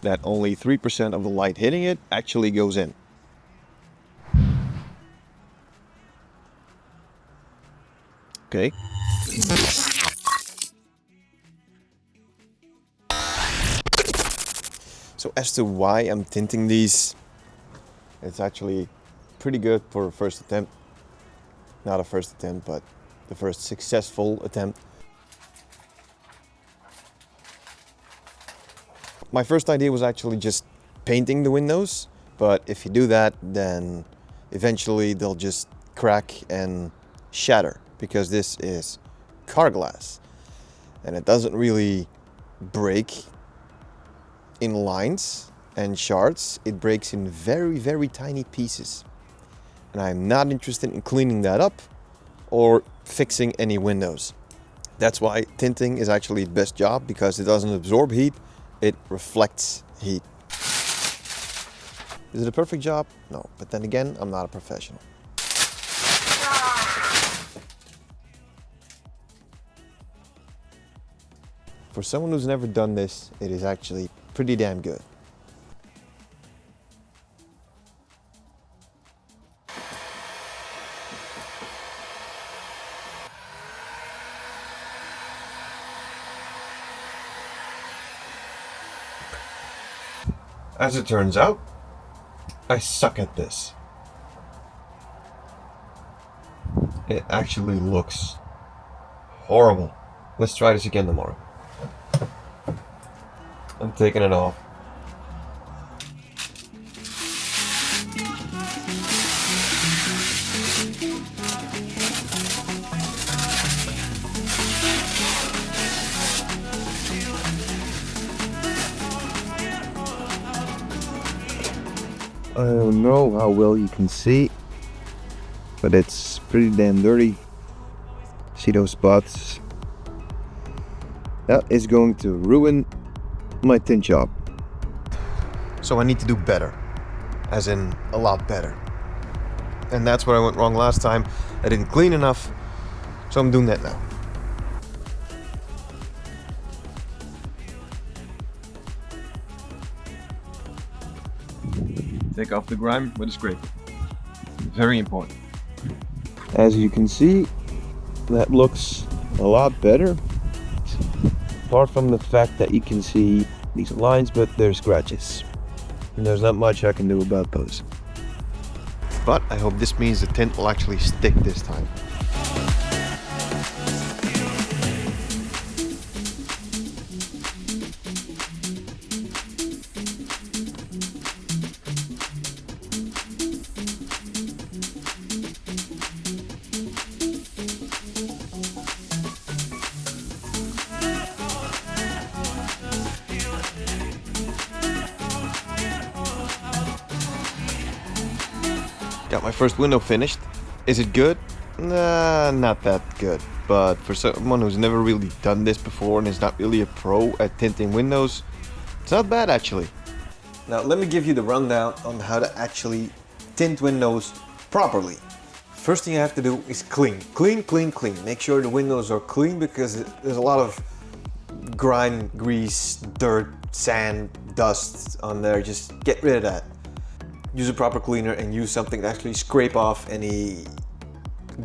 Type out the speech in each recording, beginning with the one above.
that only 3% of the light hitting it actually goes in. Okay. So as to why I'm tinting these, it's actually pretty good for a first attempt. Not a first attempt, but the first successful attempt. My first idea was actually just painting the windows, but if you do that, then eventually they'll just crack and shatter, because this is car glass and it doesn't really break in lines and shards. It breaks in very, very tiny pieces, and I'm not interested in cleaning that up or fixing any windows. That's why tinting is actually the best job, because it doesn't absorb heat, it reflects heat. Is it a perfect job? No, but then again, I'm not a professional. For someone who's never done this, it is actually pretty damn good. As it turns out, I suck at this. It actually looks horrible. Let's try this again tomorrow. I'm taking it off. I don't know how well you can see, but it's pretty damn dirty. See those spots? That is going to ruin my tint job. So I need to do better, as in a lot better. And that's where I went wrong last time. I didn't clean enough, so I'm doing that now. Take off the grime with a scraper. Very important. As you can see, that looks a lot better. Apart from the fact that you can see these lines, but they're scratches. And there's not much I can do about those. But I hope this means the tint will actually stick this time. Got my first window finished. Is it good? Nah, not that good. But for someone who's never really done this before and is not really a pro at tinting windows, it's not bad actually. Now let me give you the rundown on how to actually tint windows properly. First thing you have to do is clean. Clean, clean, clean. Make sure the windows are clean, because there's a lot of grime, grease, dirt, sand, dust on there. Just get rid of that. Use a proper cleaner and use something to actually scrape off any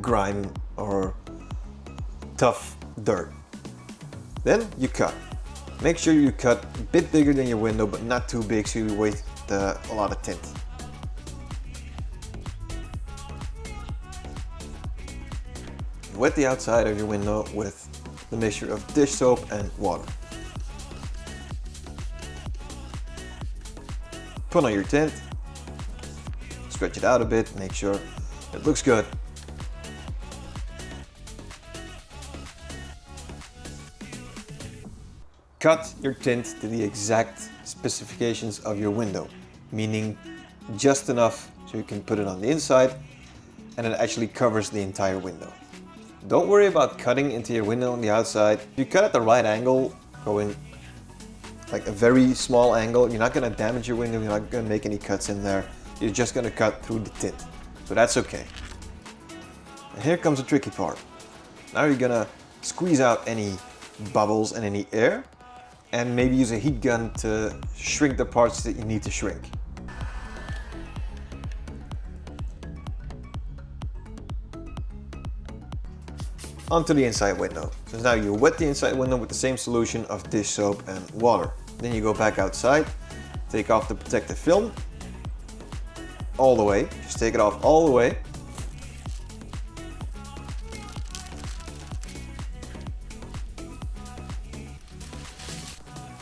grime or tough dirt. Then you cut. Make sure you cut a bit bigger than your window, but not too big so you waste a lot of tint. Wet the outside of your window with the mixture of dish soap and water. Put on your tint. Stretch it out a bit, make sure it looks good. Cut your tint to the exact specifications of your window, meaning just enough so you can put it on the inside and it actually covers the entire window. Don't worry about cutting into your window on the outside. If you cut at the right angle, going like a very small angle, you're not going to damage your window, you're not going to make any cuts in there. You're just going to cut through the tint. So that's okay. And here comes the tricky part. Now you're going to squeeze out any bubbles and any air. and maybe use a heat gun to shrink the parts that you need to shrink. Onto the inside window. So now you wet the inside window with the same solution of dish soap and water. Then you go back outside, take off the protective film, all the way. Just take it off all the way.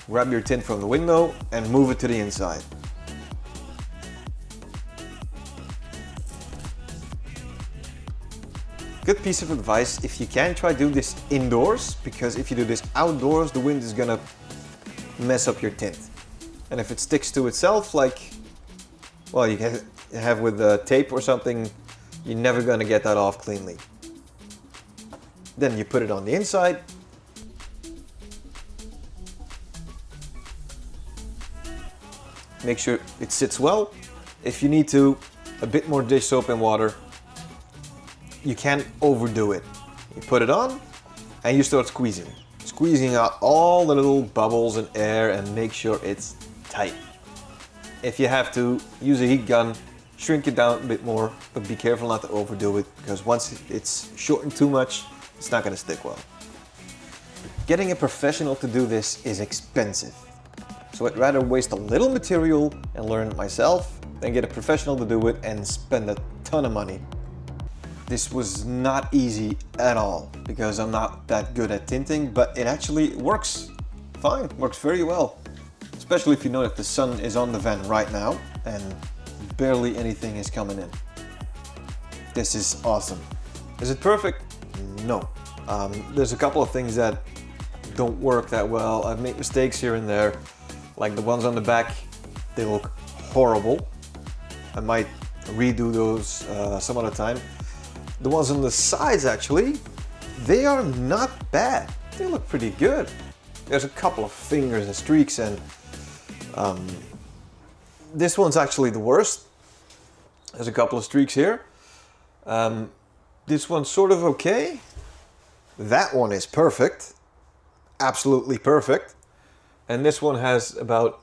Grab your tint from the window and move it to the inside. Good piece of advice, if you can, try to do this indoors, because if you do this outdoors, the wind is gonna mess up your tint. And if it sticks to itself, like, well, you can have with tape or something, you're never gonna get that off cleanly. Then you put it on the inside. Make sure it sits well. If you need to, a bit more dish soap and water. You can't overdo it. You put it on and you start squeezing. Squeezing out all the little bubbles and air and make sure it's tight. If you have to, use a heat gun, shrink it down a bit more, but be careful not to overdo it, because once it's shortened too much, it's not gonna stick well. Getting a professional to do this is expensive. So I'd rather waste a little material and learn it myself than get a professional to do it and spend a ton of money. This was not easy at all because I'm not that good at tinting, but it actually works fine, works very well. Especially if you know that the sun is on the van right now and barely anything is coming in. This is awesome. Is it perfect? No. There's a couple of things that don't work that well. I've made mistakes here and there, like the ones on the back, they look horrible. I might redo those some other time. The ones on the sides, actually, they are not bad. They look pretty good. There's a couple of fingers and streaks, and this one's actually the worst. There's a couple of streaks here. This one's sort of okay. That one is perfect. Absolutely perfect. And this one has about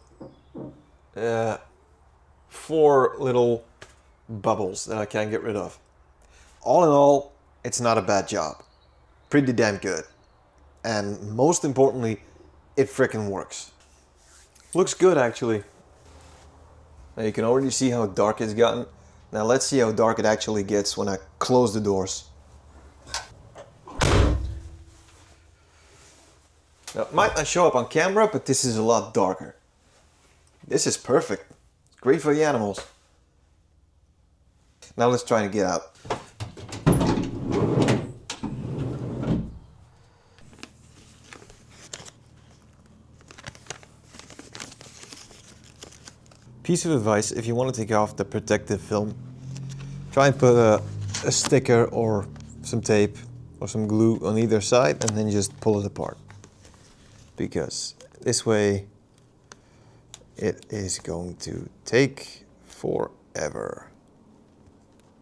4 little bubbles that I can't get rid of. All in all, it's not a bad job. Pretty damn good. And most importantly, it frickin' works. Looks good, actually. Now you can already see how dark it's gotten. Now let's see how dark it actually gets when I close the doors. Now, it might not show up on camera, but this is a lot darker. This is perfect. It's great for the animals. Now let's try to get out. Piece of advice, if you want to take off the protective film, try and put a sticker or some tape or some glue on either side and then just pull it apart. Because this way it is going to take forever.